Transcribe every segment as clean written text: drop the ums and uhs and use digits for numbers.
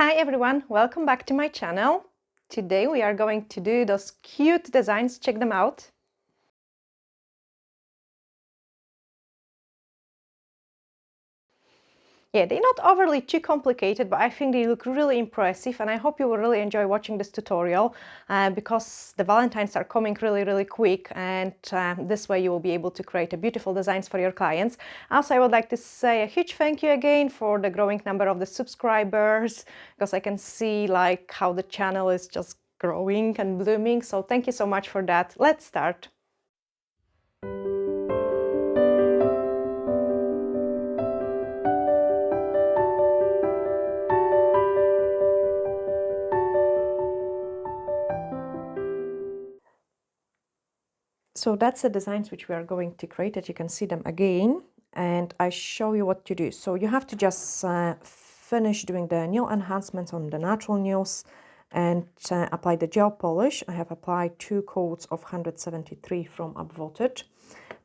Hi everyone, welcome back to my channel. Today we are going to do those cute designs, check them out. Yeah, they're not overly too complicated, but I think they look really impressive and I hope you will really enjoy watching this tutorial because the Valentines are coming really quick, and this way you will be able to create beautiful designs for your clients. Also, I would like to say a huge thank you again for the growing number of the subscribers, because I can see like how the channel is just growing and blooming. So thank you so much for that. Let's start. So that's the designs which we are going to create, that you can see them again, and I show you what to do. So you have to just finish doing the nail enhancements on the natural nails and apply the gel polish. I have applied 2 coats of 173 from Upvoted,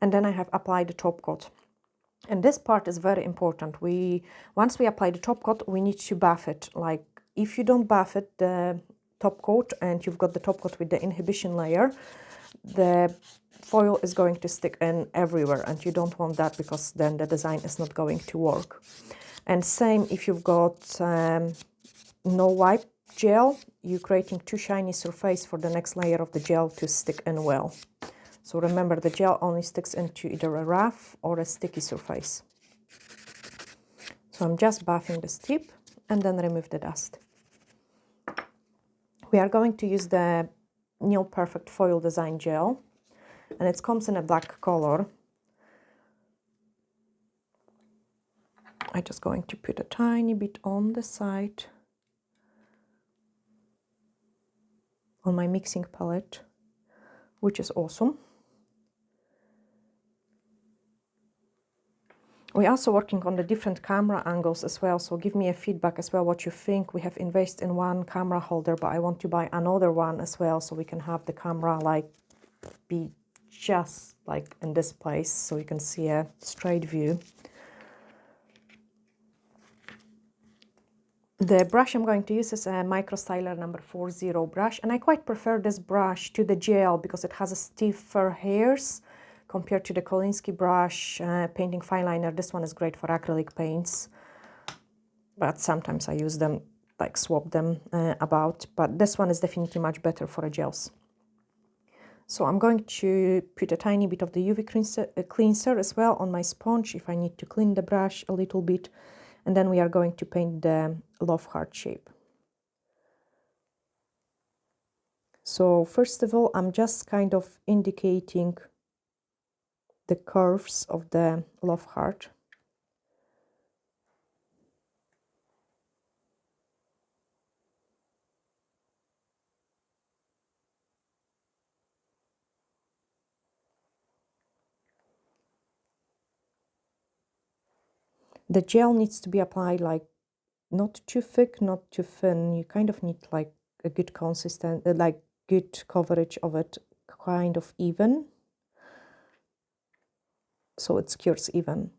and then I have applied the top coat. And this part is very important. Once we apply the top coat, we need to buff it. Like if you don't buff it, the top coat, and you've got the top coat with the inhibition layer, the foil is going to stick in everywhere, and you don't want that because then the design is not going to work. And same if you've got no wipe gel, you're creating too shiny surface for the next layer of the gel to stick in well. So remember, the gel only sticks into either a rough or a sticky surface. So I'm just buffing this tip and then remove the dust. We are going to use the Nail Perfect Foil Design Gel, and it comes in a black color. I'm just going to put a tiny bit on the side on my mixing palette, which is awesome. We're also working on the different camera angles as well, so give me a feedback as well what you think. We have invested in one camera holder, but I want to buy another one as well, so we can have the camera like be just like in this place, so you can see a straight view. The brush I'm going to use is a Micro Styler number 40 brush, and I quite prefer this brush to the gel because it has a stiffer hairs compared to the Kolinsky brush painting fine liner. This one is great for acrylic paints, but sometimes I use them, like swap them about, but this one is definitely much better for gels. So I'm going to put a tiny bit of the UV cleanser as well on my sponge if I need to clean the brush a little bit, and then we are going to paint the love heart shape. So first of all, I'm just kind of indicating the curves of the love heart. The gel needs to be applied like not too thick, not too thin. You kind of need like a good like good coverage of it, kind of even, so it cures even.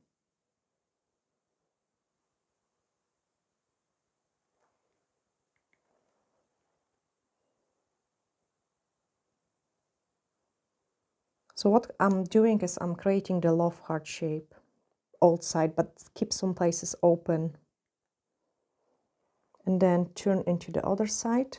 So what I'm doing is I'm creating the love heart shape outside, but keep some places open, and then turn into the other side.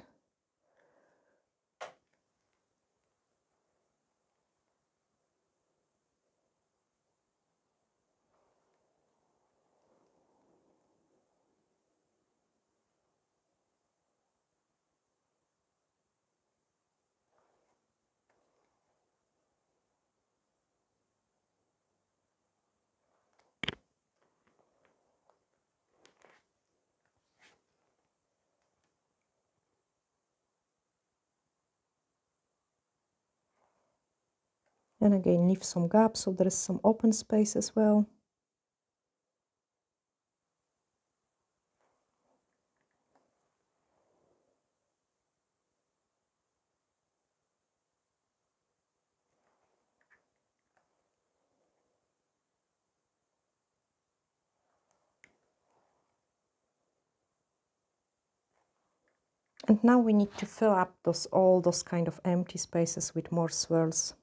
And again, leave some gaps so there is some open space as well. And now we need to fill up all those kind of empty spaces with more swirls.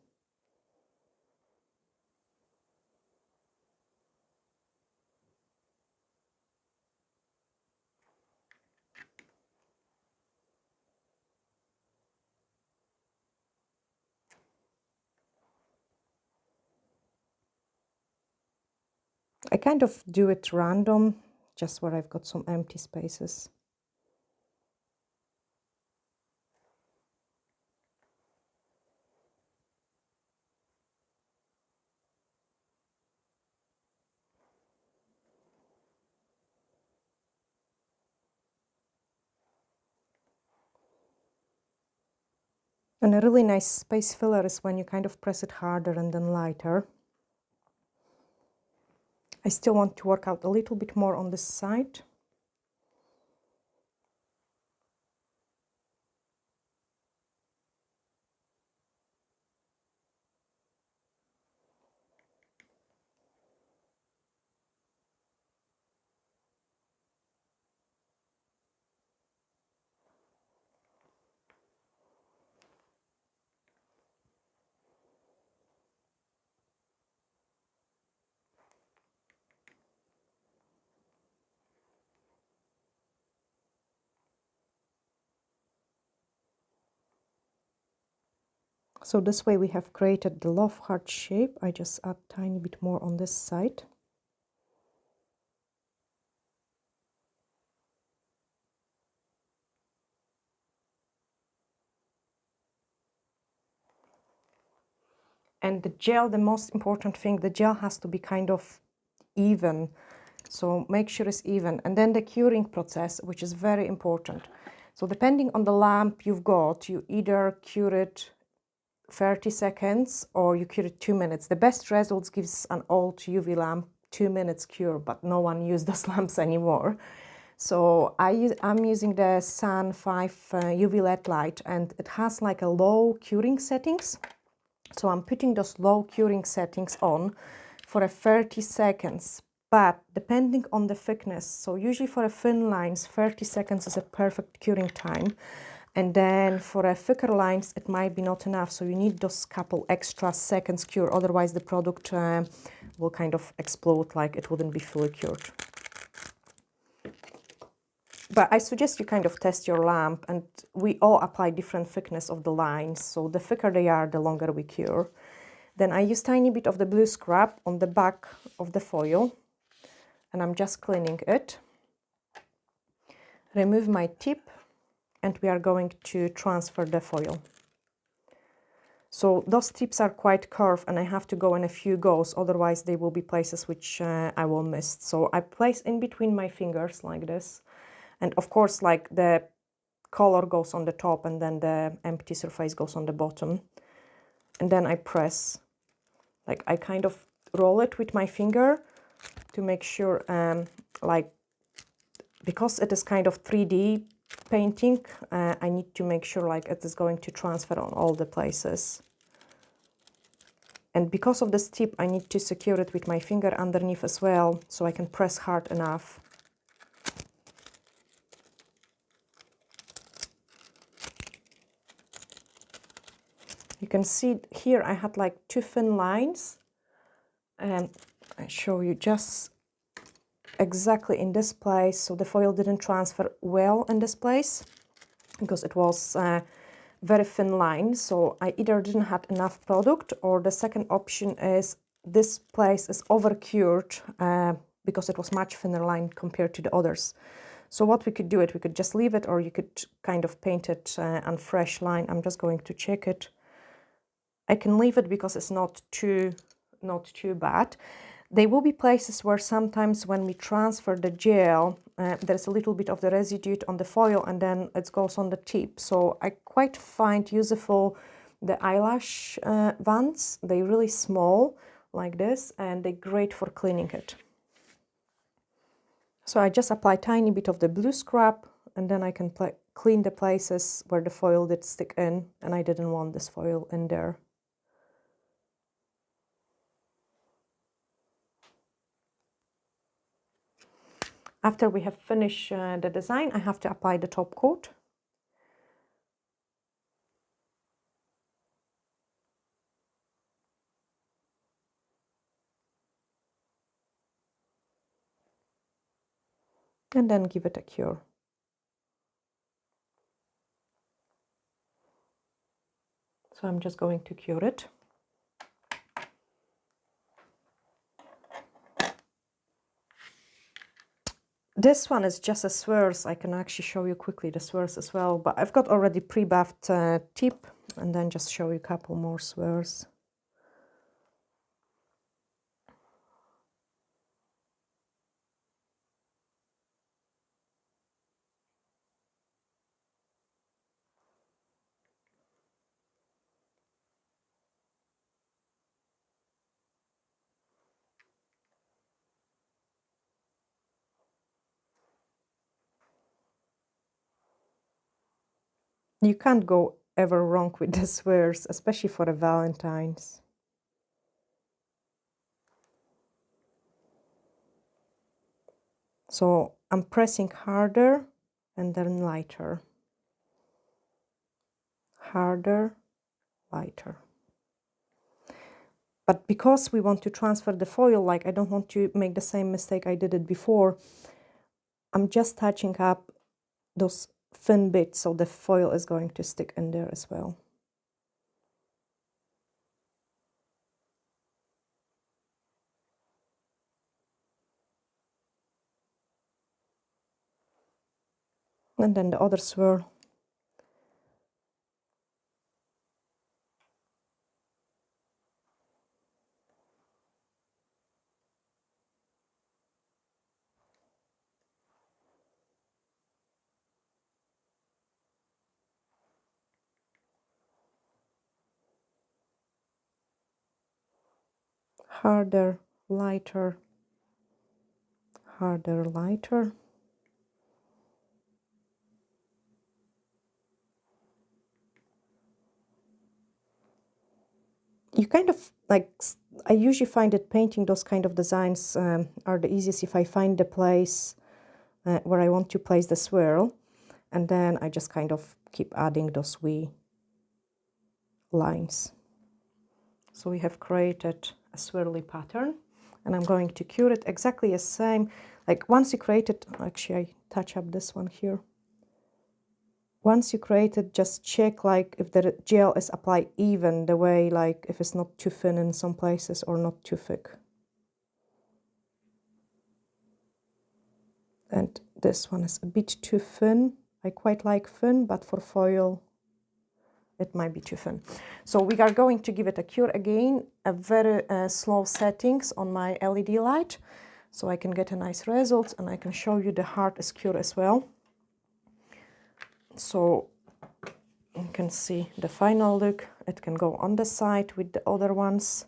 I kind of do it random, just where I've got some empty spaces. And a really nice space filler is when you kind of press it harder and then lighter. I still want to work out a little bit more on this side. So this way we have created the love heart shape. I just add a tiny bit more on this side. And the gel, the most important thing, the gel has to be kind of even. So make sure it's even. And then the curing process, which is very important. So depending on the lamp you've got, you either cure it 30 seconds or you cure it 2 minutes. The best results gives an old UV lamp 2 minutes cure, but no one uses those lamps anymore. So I'm using the Sun 5 UV LED light, and it has like a low curing settings. So I'm putting those low curing settings on for a 30 seconds, but depending on the thickness. So usually for a thin lines, 30 seconds is a perfect curing time. And then for a thicker lines, it might be not enough. So you need those couple extra seconds cure. Otherwise the product will kind of explode, like it wouldn't be fully cured. But I suggest you kind of test your lamp, and we all apply different thickness of the lines. So the thicker they are, the longer we cure. Then I use tiny bit of the blue scrub on the back of the foil, and I'm just cleaning it. Remove my tip, and we are going to transfer the foil. So those tips are quite curved, and I have to go in a few goes, otherwise they will be places which I will miss. So I place in between my fingers like this. And of course, like the color goes on the top and then the empty surface goes on the bottom. And then I press, like I kind of roll it with my finger to make sure, like, because it is kind of 3D painting, I need to make sure like it is going to transfer on all the places. And because of this tip, I need to secure it with my finger underneath as well, so I can press hard enough. You can see here I had like 2 thin lines, and I show you just exactly in this place. So the foil didn't transfer well in this place because it was very thin line. So I either didn't have enough product, or the second option is this place is over cured because it was much thinner line compared to the others. So what we could do, we could just leave it, or you could kind of paint it on fresh line. I'm just going to check it. I can leave it because it's not too bad. There will be places where sometimes when we transfer the gel, there's a little bit of the residue on the foil, and then it goes on the tip. So I quite find useful the eyelash ones. They're really small like this, and they're great for cleaning it. So I just apply tiny bit of the blue scrub, and then I can clean the places where the foil did stick in, and I didn't want this foil in there. After we have finished the design, I have to apply the top coat. and then give it a cure. So I'm just going to cure it. This one is just a swirls. I can actually show you quickly the swirls as well, but I've got already pre-buffed tip, and then just show you a couple more swirls. You can't go ever wrong with the swirls, especially for the Valentines. So I'm pressing harder and then lighter. Harder, lighter. But because we want to transfer the foil, like I don't want to make the same mistake I did it before, I'm just touching up those thin bits so the foil is going to stick in there as well. And then the other swirl. Harder, lighter, harder, lighter. You kind of like, I usually find that painting those kind of designs are the easiest if I find the place where I want to place the swirl, and then I just kind of keep adding those wee lines. So we have created a swirly pattern, and I'm going to cure it exactly the same. Like once you create it, actually I touch up this one here. Once you create it, just check like if the gel is applied even, the way like if it's not too thin in some places or not too thick. And this one is a bit too thin. I quite like thin, but for foil it might be too thin. So we are going to give it a cure again, a very slow settings on my LED light, so I can get a nice result, and I can show you the heart is cured as well. So you can see the final look. It can go on the side with the other ones.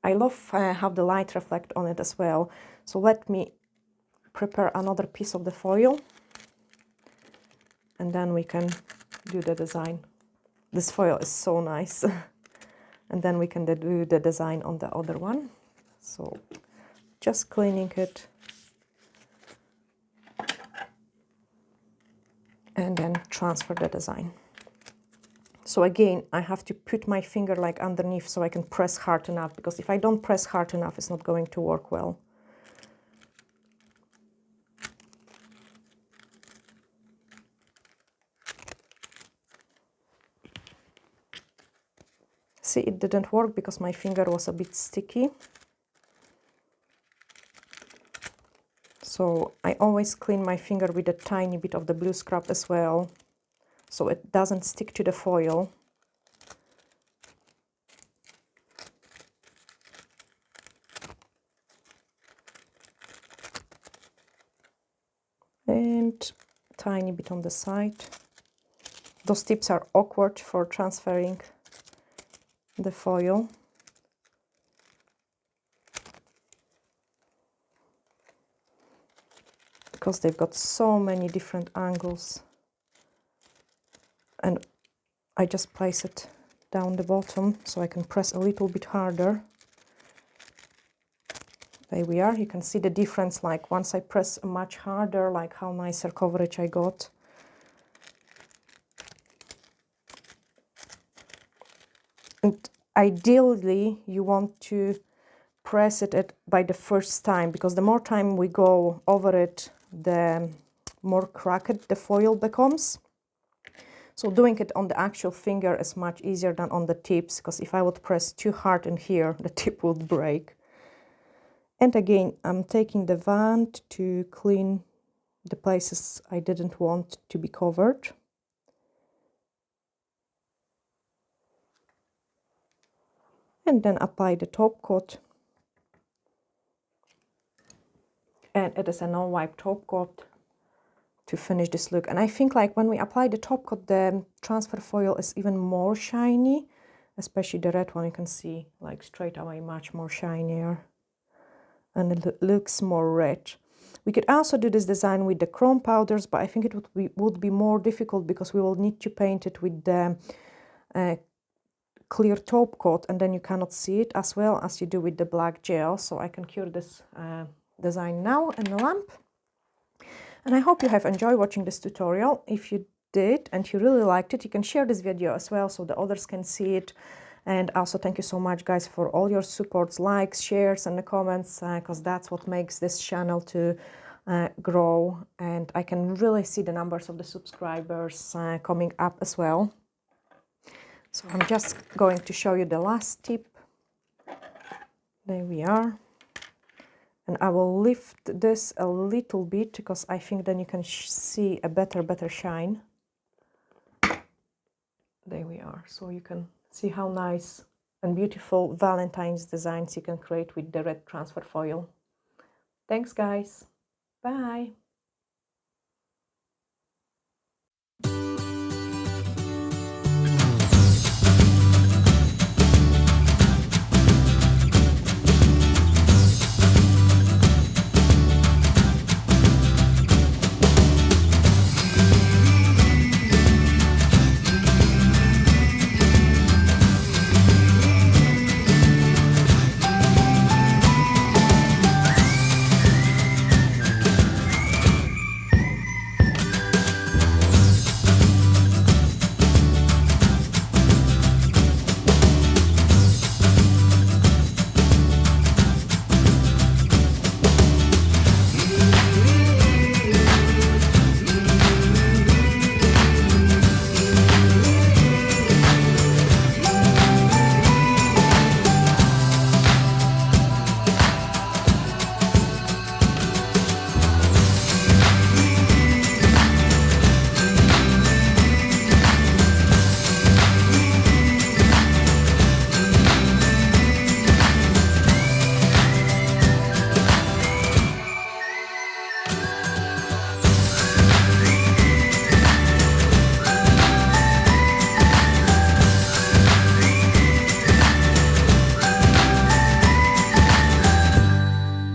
I love how the light reflect on it as well. So let me prepare another piece of the foil, and then we can do the design. This foil is so nice. And then we can do the design on the other one. So just cleaning it. And then transfer the design. So again, I have to put my finger like underneath so I can press hard enough, because if I don't press hard enough, it's not going to work well. See, it didn't work because my finger was a bit sticky. So I always clean my finger with a tiny bit of the blue scrub as well, so it doesn't stick to the foil. And tiny bit on the side. Those tips are awkward for transferring the foil. Because they've got so many different angles. And I just place it down the bottom so I can press a little bit harder. There we are. You can see the difference, like once I press much harder, like how nicer coverage I got. And ideally you want to press it by the first time, because the more time we go over it, the more cracked the foil becomes. So doing it on the actual finger is much easier than on the tips, because if I would press too hard in here, the tip would break. And again, I'm taking the wand to clean the places I didn't want to be covered. And then apply the top coat. And it is a no-wipe top coat to finish this look. And I think like when we apply the top coat, the transfer foil is even more shiny, especially the red one. You can see like straight away much more shinier, and it looks more rich. We could also do this design with the chrome powders, but I think it would be more difficult because we will need to paint it with the clear top coat, and then you cannot see it as well as you do with the black gel. So I can cure this design now in the lamp. And I hope you have enjoyed watching this tutorial. If you did and you really liked it, you can share this video as well so the others can see it. And also thank you so much, guys, for all your supports, likes, shares, and the comments, because that's what makes this channel to grow. And I can really see the numbers of the subscribers coming up as well. So I'm just going to show you the last tip. There we are. And I will lift this a little bit because I think then you can see a better shine. There we are. So you can see how nice and beautiful Valentine's designs you can create with the red transfer foil. Thanks, guys. Bye.